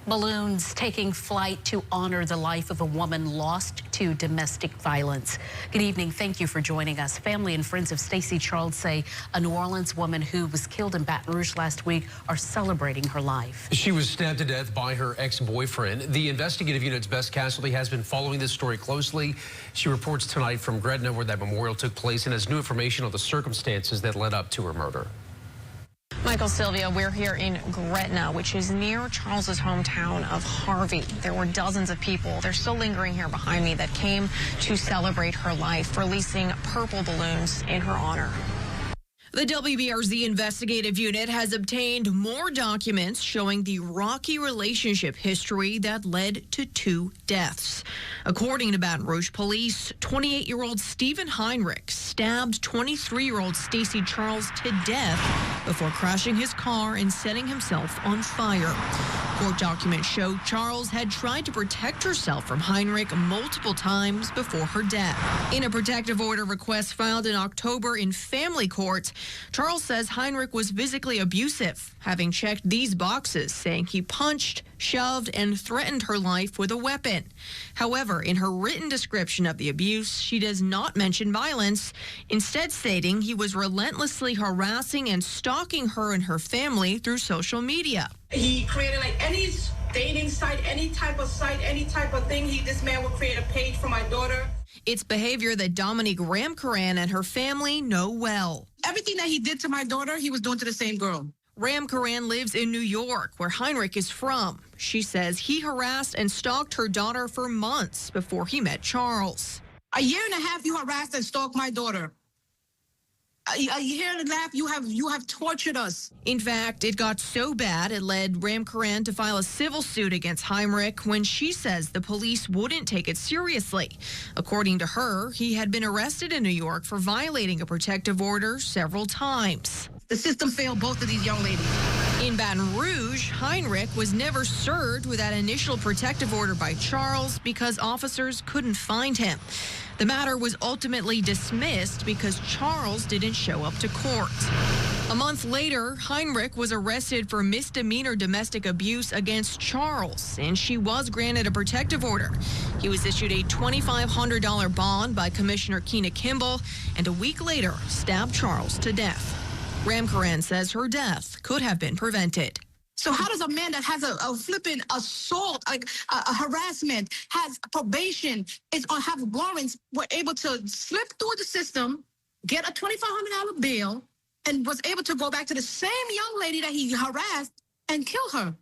Balloons taking flight to honor the life of a woman lost to domestic violence. Good evening. Thank you for joining us. Family and friends of Stasy Charles say a New Orleans woman who was killed in Baton Rouge last week are celebrating her life. She was stabbed to death by her ex-boyfriend. The investigative unit's Best Casualty has been following this story closely. She reports tonight from Gretna, where that memorial took place, and has new information on the circumstances that led up to her murder. Michael, Sylvia, we're here in Gretna, which is near Charles's hometown of Harvey. There were dozens of people, they're still lingering here behind me, that came to celebrate her life, releasing purple balloons in her honor. The WBRZ Investigative Unit has obtained more documents showing the rocky relationship history that led to 2 deaths. According to Baton Rouge Police, 28-year-old Steven Heinrich stabbed 23-year-old Stasy Charles to death before crashing his car and setting himself on fire. Court documents show Charles had tried to protect herself from Heinrich multiple times before her death. In a protective order request filed in October in family court, Charles says Heinrich was physically abusive, having checked these boxes, saying he punched, shoved, and threatened her life with a weapon. However, in her written description of the abuse, she does not mention violence, instead stating he was relentlessly harassing and stalking her and her family through social media. He created like any dating site, any type of thing. This man would create a page for my daughter. It's behavior that Dominique Ramkaran and her family know well. Everything that he did to my daughter, he was doing to the same girl. Ramkaran lives in New York, where Heinrich is from. She says he harassed and stalked her daughter for months before he met Charles. A year and a half, you harassed and stalked my daughter. A year and a half, you have tortured us. In fact, it got so bad it led Ramkaran to file a civil suit against Heinrich when she says the police wouldn't take it seriously. According to her, he had been arrested in New York for violating a protective order several times. The system failed both of these young ladies. In Baton Rouge, Heinrich was never served with that initial protective order by Charles because officers couldn't find him. The matter was ultimately dismissed because Charles didn't show up to court. A month later, Heinrich was arrested for misdemeanor domestic abuse against Charles, and she was granted a protective order. He was issued a $2,500 bond by Commissioner Keena Kimball, and a week later stabbed Charles to death. Ramkaran says her death could have been prevented. So how does a man that has a flipping assault, like a harassment, has probation, have warrants, were able to slip through the system, get a $2,500 bail, and was able to go back to the same young lady that he harassed and kill her?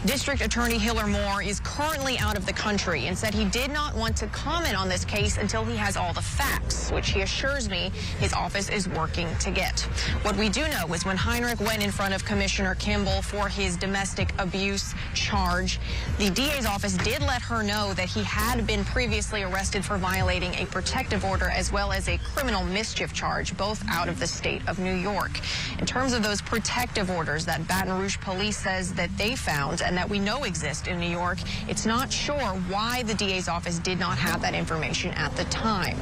District Attorney Hiller Moore is currently out of the country and said he did not want to comment on this case until he has all the facts, which he assures me his office is working to get. What we do know is when Heinrich went in front of Commissioner Kimball for his domestic abuse charge, the DA's office did let her know that he had been previously arrested for violating a protective order as well as a criminal mischief charge, both out of the state of New York. In terms of those protective orders that Baton Rouge Police says that they found and that we know exist in New York, it's not sure why the DA's office did not have that information at the time.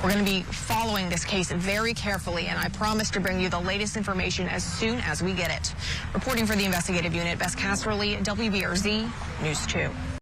We're going to be following this case very carefully, and I promise to bring you the latest information as soon as we get it. Reporting for the investigative unit, Bess Casserly, WBRZ News 2.